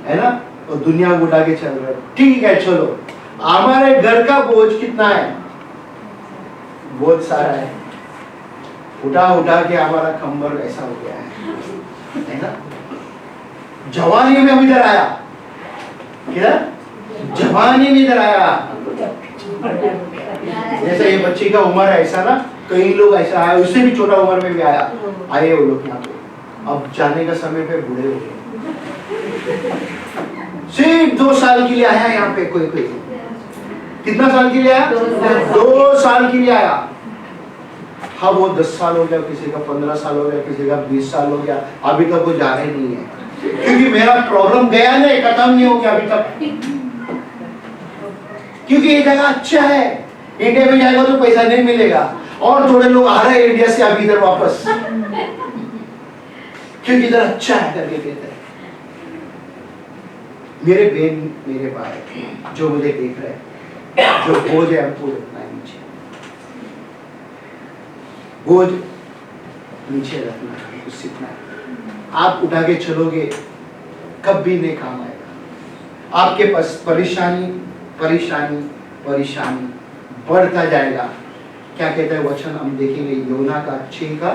है ना, और दुनिया को उठा के चल रहा है। ठीक है, चलो, हमारे घर का बोझ कितना है? बोझ सारा है, उठा के हमारा कंबर ऐसा हो गया है ना। जवानी में हम इधर आया, किधर? जवानी में इधर आया। जैसे ये बच्चे का उम्र है ऐसा ना, कई लोग ऐसा आया, उससे भी छोटा उम्र में भी आए वो लोग यहाँ पे। अब जाने का समय पे बूढ़े हो गए। सिर्फ 2 साल के लिए आया यहाँ पे कोई। कितना साल के लिए आया? 2 साल के लिए आया। हाँ, वो 10 साल हो गया, किसी का 15 साल हो गया, किसी का 20 साल हो गया, अभी तक वो जा रहे नहीं है, क्योंकि मेरा प्रॉब्लम गया नहीं, खत्म नहीं हो गया अभी तक। क्योंकि ये जगह अच्छा है, इंडिया में जाएगा तो पैसा नहीं मिलेगा, और थोड़े लोग आ रहे हैं इंडिया से अभी इधर वापस, क्योंकि इधर अच्छा है करके कहते हैं। मेरे बहन, मेरे भाई जो मुझे देख रहे हैं, जो बोझ है हमको रखना है नीचे, बोझ नीचे रखना है, कुछ सीखना है। आप उठा के चलोगे कभी नहीं काम आएगा। आपके पास परेशानी बढ़ता जाएगा। क्या कहता है वचन, हम देखेंगे योना का 6 का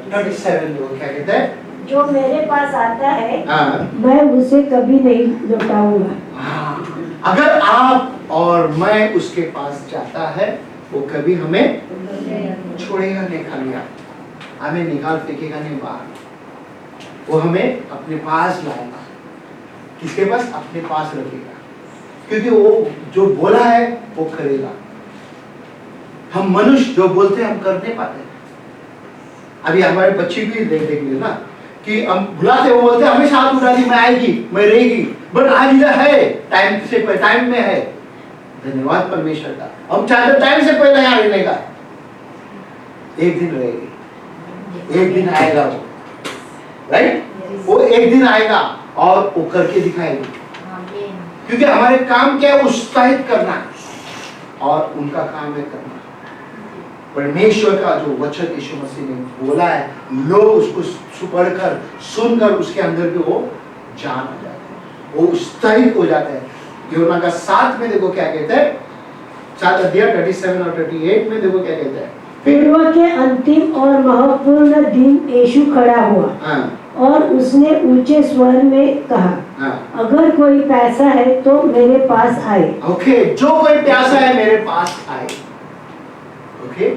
37 क्या कहता है? जो मेरे पास आता है मैं उसे कभी नहीं लौटाऊंगा। अगर आप और मैं उसके पास जाता है, वो कभी हमें छोड़ेगा नहीं, खाली हमें निकाल फेंकेगा नहीं बाहर, वो हमें अपने पास लाएगा। किसके पास? अपने पास रखेगा, क्योंकि वो जो बोला है वो करेगा। हम मनुष्य जो बोलते हैं हम कर नहीं पाते। अभी हमारे बच्चे भी देख ना, कि हम बुलाते, वो बोलते हैं हमेशा हाथ उठा दी, मैं आएगी, मैं रहेगी, बट आज इधर है, टाइम में है। धन्यवाद परमेश्वर का, हम चाहते टाइम से पहले यहाँ रहने का। एक दिन रहेगी, एक दिन आएगा वो, राइट? वो एक दिन आएगा, और वो करके दिखाएगी। क्योंकि हमारे काम क्या है? उत्साहित करना, और उनका काम है करना। परमेश्वर का जो वचन यीशु मसीह ने बोला है, लोग उसको पढ़कर सुनकर उसके अंदर भी वो जान आ जाते हैं, वो उत्साहित हो जाते हैं। यूहन्ना का 7 में देखो क्या कहते हैं, 7 अध्याय 37 और 38 में देखो क्या कहते हैं। पूर्व के अंतिम और महत्वपूर्ण दिन यीशु खड़ा हुआ और उसने ऊंचे स्वर में कहा, अगर कोई प्यासा है तो मेरे पास आए। ओके, जो कोई प्यासा है मेरे पास आए। ओके,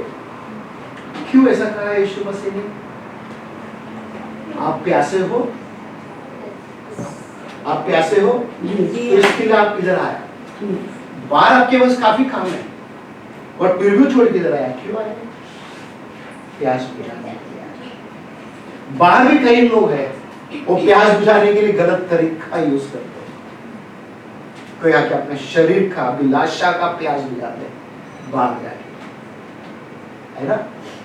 क्यों ऐसा कहा यीशु मसीह ने? आप प्यासे हो, आप प्यासे हो, तो इसके लिए आप इधर आए। बाहर आपके पास काफी काम है, और फिर भी छोड़ के इधर आया। क्यों आया? प्यास बुझाने के लिए। बाहर भी कई लोग हैं, वो प्यास बुझाने के लिए गलत तरीका यूज करते हैं। कोई आके अपने शरीर का अभिलाषा का प्यास बुझाते हैं बाहर जाके, है ना?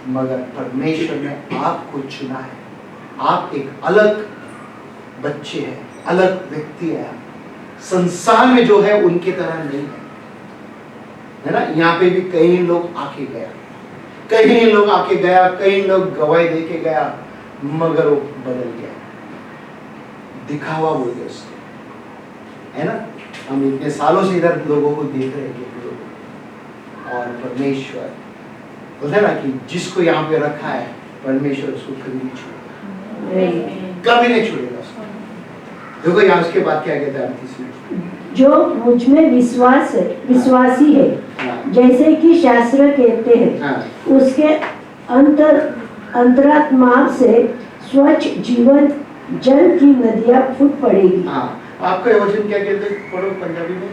मगर परमेश्वर ने आपको चुना है, आप एक अलग बच्चे हैं, अलग व्यक्ति है। संसार में जो है उनकी तरह नहीं है ना? यहाँ पे भी कई लोग आके गया, कई लोग आके गया, कई लोग गवाही दे के गया, मगर वो बदल गया, दिखावा बोल गया उसको, है ना? हम इतने सालों से इधर लोगों को देख रहे हैं, और परमेश्वर बोलते हैं ना कि जिसको यहाँ पे रखा है, परमेश्वर उसको कभी नहीं छोड़ेगा, कभी नहीं छोड़ेगा उसको। देखो यहाँ उसके बाद क्या कहता है 38 में, जो मुझ में विश्वासी है, जैसे कि शास्त्र कहते हैं, उसके अंतरात्मा से स्वच्छ जीवन जल की नदियां फूट पड़ेगी। आपका वचन क्या कहते हैं? पढ़ो पंजाबी में।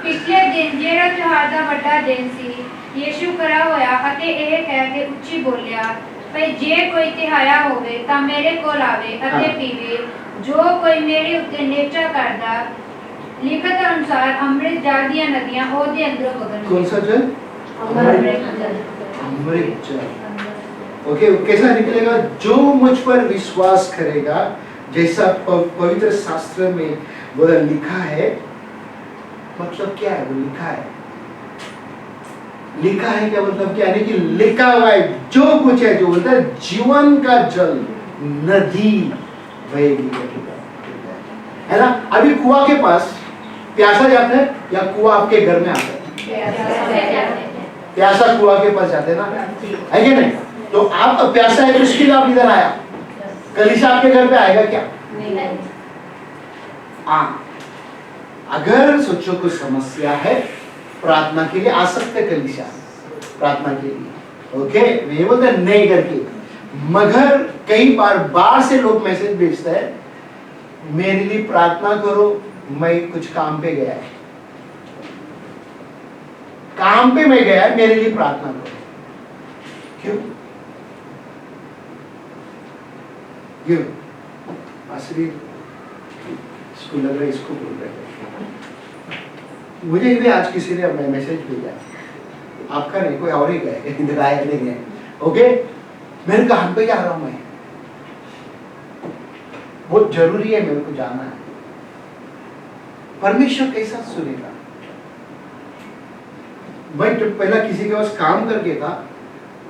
पिछले दिन जेड़ा त्योहार दा बड़ा दिन सी, यीशु खड़ा होया अते यह कह के उच्ची बोलिया, भई जे कोई तिहाया होवे तां मेरे कोल आवे अते पीवे, जो कोई मेरे उत्ते नेचा करदा, लिखत अनुसार अमृत जल दी नदियां ओदे अंदरों बगन। कौन सा जल? अमृत जल। ओके, कैसा निकलेगा? जो मुझ पर विश्वास करेगा, जैसा पवित्र शास्त्र में वो लिखा है। मतलब क्या है? वो लिखा है, लिखा है क्या मतलब क्या है? कि लिखा हुआ है जो कुछ है, जो बोलता है जीवन का जल नदी बहेगी, है ना? अभी कुआं के पास प्यासा जाता है या कुआं आपके घर में आता है? प्यासा कुआं के पास जाते हैं ना, है कि नहीं? तो आप प्यासा है तो उसके लिए आप इधर आया, कलीसिया आपके घर पे आएगा क्या? हाँ, अगर सोचो कोई समस्या है, प्रार्थना के लिए आ सकते कलीसिया, प्रार्थना के लिए। ओके, नहीं बोलते नहीं करके, मगर कई बार बाहर से लोग मैसेज भेजते हैं, मेरे लिए प्रार्थना करो, मैं कुछ काम पे गया है, काम पे मैं गया, मेरे लिए प्रार्थना करो। क्यों? क्यों? आसरी इसको लग रहा है, इसको बोल रहे हैं। मुझे भी आज किसी ने अपना मैसेज भेजा, आपका नहीं, कोई और ही गए, इधर आए नहीं गए। ओके, मेरे काम पे जा रहा हूं मैं, बहुत जरूरी है, मेरे को जाना है। परमेश्वर कैसा सुनेगा? मैं जब पहला किसी के पास काम करके था,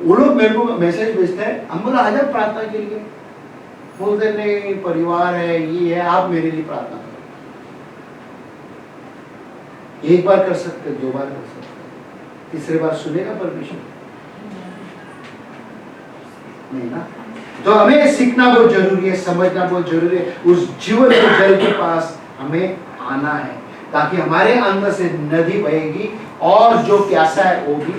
वो लोग मेरे को मैसेज भेजते हैं, हम बोला आजा प्रार्थना के लिए, बोलते नहीं परिवार है, ये है, आप मेरे लिए प्रार्थना करो। एक बार कर सकते, 2 बार कर सकते, तीसरी बार सुनेगा परमेश्वर? नहीं ना। तो हमें सीखना बहुत जरूरी है, समझना बहुत जरूरी है, उस जीवन के जल के पास हमें आना है, ताकि हमारे अंदर से नदी बहेगी, और जो प्यासा है वो भी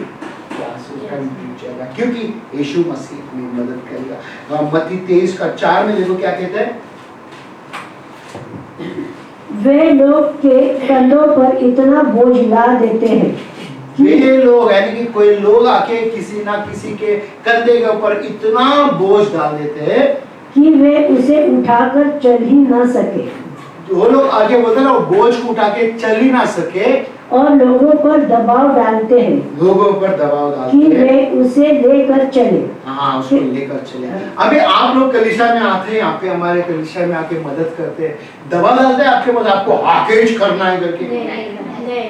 प्यास उसका जाएगा, क्योंकि यीशु मसीह हमें मदद करेगा। मत्ती 23:4 में देखो क्या कहते हैं, वे लोग के कंधों पर इतना बोझ ला देते हैं, वे लोग यानी कि कोई लोग आके किसी ना किसी के कंधे के ऊपर इतना बोझ डाल देते हैं कि वे उसे उठाकर चल ही ना सके। वो लोग आगे बोलते ना, वो बोझ को उठा के चल ही ना सके, और लोगों पर दबाव डालते हैं लोगों पर दबाव डालते कि हैं वे उसे लेकर चले। हाँ, उसको लेकर चले। अभी आप लोग कलीसिया में आते हैं, यहाँ पे हमारे कलीसिया में आके मदद करते हैं, दबाव डालते हैं आपके पास, आपको आकेज करना है करके। नहीं।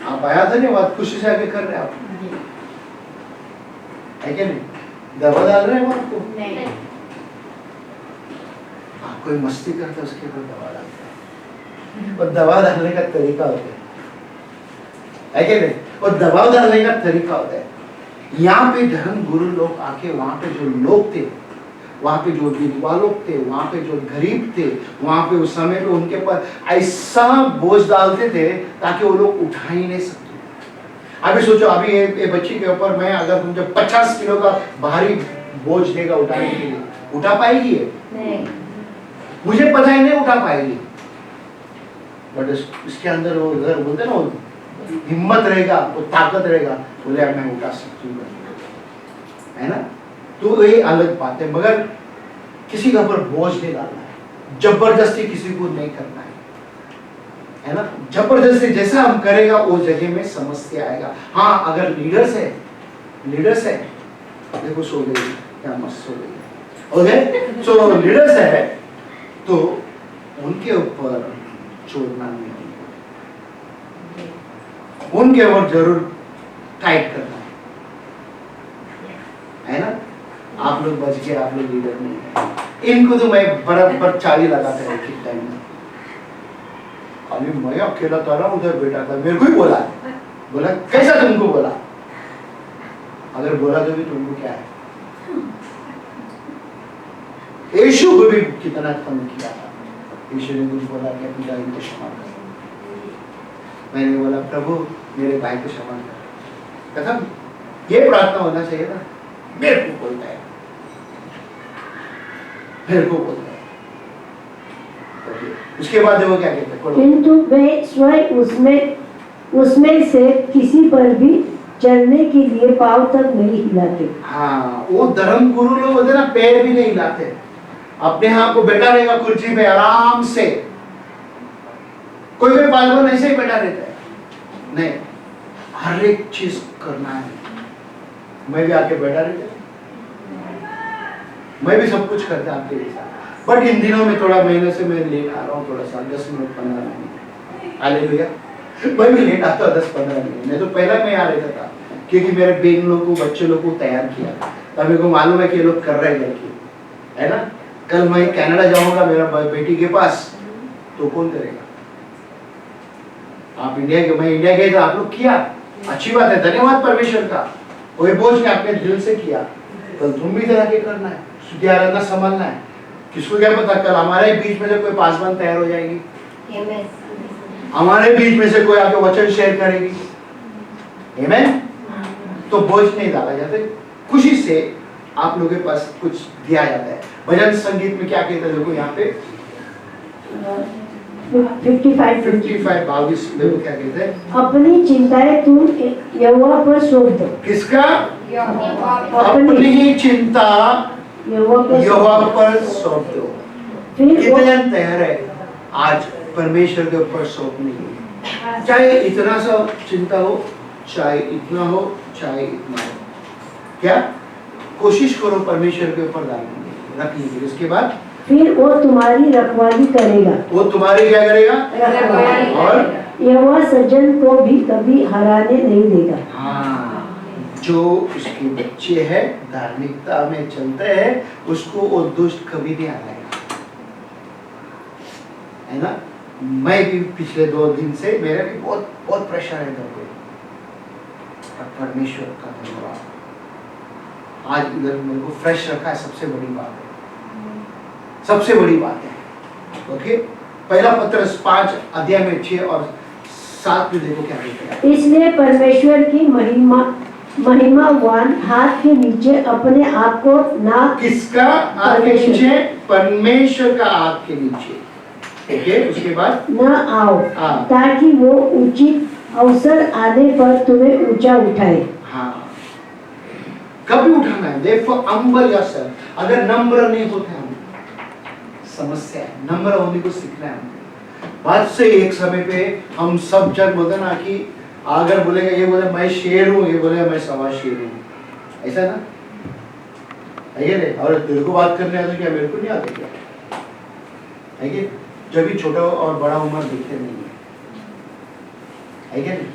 आप आया था नहीं, बात खुशी से आके कर रहे हैं आप, है क्या नहीं? दबाव डाल रहे हैं वो आपको? नहीं। आप कोई मस्ती करते हैं उसके ऊपर दबाव डालते हैं, और दबाव डालने का तरीका होता है क्या नहीं? और दबाव डालने का तरीका होता है, यहाँ पे धर्म गुरु लोग आके वहां पे जो लोग थे, वहां पे जो विधवा लोग थे, वहां पे जो गरीब थे, वहां पे उस समय पे उनके पर ऐसा बोझ डालते थे ताकि वो लोग उठा ही नहीं सकते। अभी सोचो, अभी ये बच्ची के ऊपर मैं अगर मुझे 50 किलो का भारी बोझ देगा उठाने के लिए, उठा पाएगी ये? नहीं। मुझे पता ही नहीं उठा पाएगी, बट इसके अंदर वो अगर बोलते ना, हिम्मत रहेगा, वो ताकत रहेगा, बोले अब मैं उठा सकती हूँ, है ना? तो ये अलग बात है, मगर किसी के ऊपर बोझ नहीं डालना है, जबरदस्ती किसी को नहीं करना है ना? जबरदस्ती जैसा हम करेगा उस जगह में समस्या आएगा। हाँ, अगर लीडर्स है, देखो सो गई, क्या मस्त सो गई, ओके? सो लीडर्स है तो उनके ऊपर छोड़ना नहीं, उनके ऊपर जरूर टाइट करना है ना? आप लोग बच गए, आप लोग लीडर नहीं है, इनको तो मैं बराबर चाली लगाता है एक टाइम में। अभी मैं अकेला था ना, उधर बैठा था, मेरे को ही बोला कैसा तुमको बोला? अगर बोला तो भी तुमको क्या है? यीशु को भी कितना तंग किया था, यीशु ने कुछ बोला कि अपनी भाई को क्षमा कर। मैंने बोला प्रभु मेरे भाई को क्षमा कर, खत्म। ये प्रार्थना होना चाहिए ना, मेरे को बोलता है, मेरे को बोलता है। उसके बाद वो क्या कहते हैं? किंतु वे स्वयं उसमें से किसी पर भी चलने के लिए पांव तक नहीं हिलाते। हाँ, वो धर्म गुरु लोग होते ना, पैर भी नहीं हिलाते, अपने आप को बैठा रहेगा कुर्सी पे आराम से। कोई पालवन ऐसे ही बैठा रहता है, नहीं, हर एक चीज करना है। मैं भी आके बैठा रहता, मैं भी सब कुछ करता आपके लिए, बट इन दिनों में थोड़ा महीने से मैं लेट आ रहा हूँ, थोड़ा सा 10 मिनट 15 मिनट, हालेलुया। मैं भी लेट आता हूँ 10-15 मिनट, नहीं तो पहला मैं आ रहता था, क्योंकि मेरे बहन लोग को, बच्चे लोग को तैयार किया, तब मेरे को मालूम है कि ये लोग कर रहे हैं, है ना? कल मैं कनाडा जाऊंगा मेरा बेटी के पास, तो कौन करेगा? आप इंडिया के, मैं इंडिया गए तो आप लोग किया, अच्छी बात है, धन्यवाद परमेश्वर का, वो बोझ के आपने दिल से किया। कल तुम भी तरह के करना है, शुद्ध आराधना संभालना है। किसको क्या पता कल हमारे बीच में से कोई पासवान तैयार हो जाएगी, हमारे बीच में से कोई आके वचन शेयर करेगी, आमेन? तो बोझ नहीं डाला जाता, खुशी से आप लोगों के पास कुछ दिया जाता है। भजन संगीत में क्या कहते हैं देखो, यहाँ पे 55-22 देखो क्या कहते हैं, अपनी चिंताएं तुम यहोवा पर सौंप दो। किसका? अपनी ही चिंता यहोवा पर सौंप दो। कितने जन तैयार है आज परमेश्वर के ऊपर सौंपने के? चाहे इतना सा चिंता हो, चाहे इतना हो, चाहे इतना हो, क्या कोशिश करो परमेश्वर के ऊपर डालने रखने की। उसके बाद फिर वो तुम्हारी रखवाली करेगा। वो तुम्हारी क्या करेगा? और यहोवा सज्जन को भी कभी हराने नहीं देगा। हाँ, जो उसके बच्चे हैं, धार्मिकता में चलते हैं, उसको वो दुष्ट कभी नहीं हराएगा, है ना? मैं भी पिछले 2 दिन से मेरा भी बहुत बहुत प्रेशर है घर पे, परमेश्वर का धन्यवाद, आज इधर मेरे को फ्रेश रखा है, सबसे बड़ी बात है, सबसे बड़ी बात है। ओके, पहला पत्रस 5 अध्याय में 6 और 7 में देखो क्या कहता है। इसलिए परमेश्वर की महिमावान हाथ के नीचे अपने आप को ना, किसका हाथ के नीचे? परमेश्वर का हाथ के नीचे। ओके, उसके बाद न आओ, ताकि वो उचित अवसर आने पर तुम्हें ऊंचा उठाए। हाँ, कभी उठाना है, देखो अंबल योरसेल्फ। अगर नम्र नहीं होते हम, समस्या है, नम्र होने को सीखना है हमको। बात से एक समय पे हम सब जन बोलते ना कि अगर बोलेगा ये बोले मैं शेर हूँ, ये बोले मैं सवा शेर हूँ, ऐसा ना है क्या नहीं? और तेरे को बात करने आता क्या, मेरे को नहीं आता क्या है क्या? जब भी छोटा और बड़ा उम्र दिखते नहीं है क्या नहीं?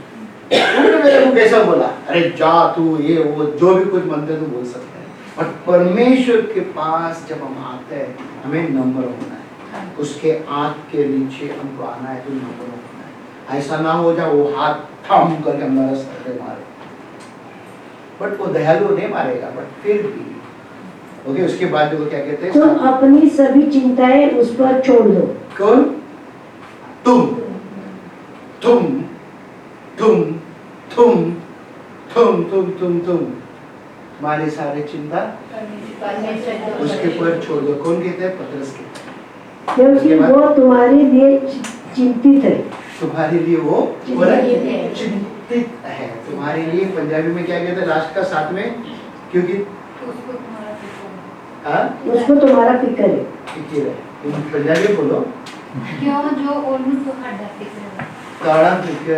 उन्होंने मेरे को कैसा बोला, अरे जा तू ये वो जो भी कुछ मनते तो बोल सकता है, बट परमेश्वर के पास जब हम आते हैं हमें नम्र होना है, उसके आंख के नीचे हमको आना है तो नम्र होना है। ऐसा ना हो जाए वो हाथ थाम करके हमारा सर पे मारे, बट वो दयालु नहीं मारेगा, बट फिर भी ओके। उसके बाद वो क्या कहते हैं, तुम अपनी सभी चिंताएं उस पर छोड़ दो। कौन? तुम तुम तुम तुम तुम तुम तुम तुम हमारे सारे चिंता उसके ऊपर छोड़ दो। कौन कहते हैं? पतरस के, क्योंकि वो तुम्हारे लिए चिंतित है। तुम्हारे लिए वो चिंतित है। तुम्हारे लिए पंजाबी में क्या कहते हैं लास्ट का साथ में, क्योंकि उसको तुम्हारा फिक्र है। फिक्र है। तुम पंजाबी बोलो क्यों जो ओनू तो खड्डा फिक्र है। काड़ा फिक्र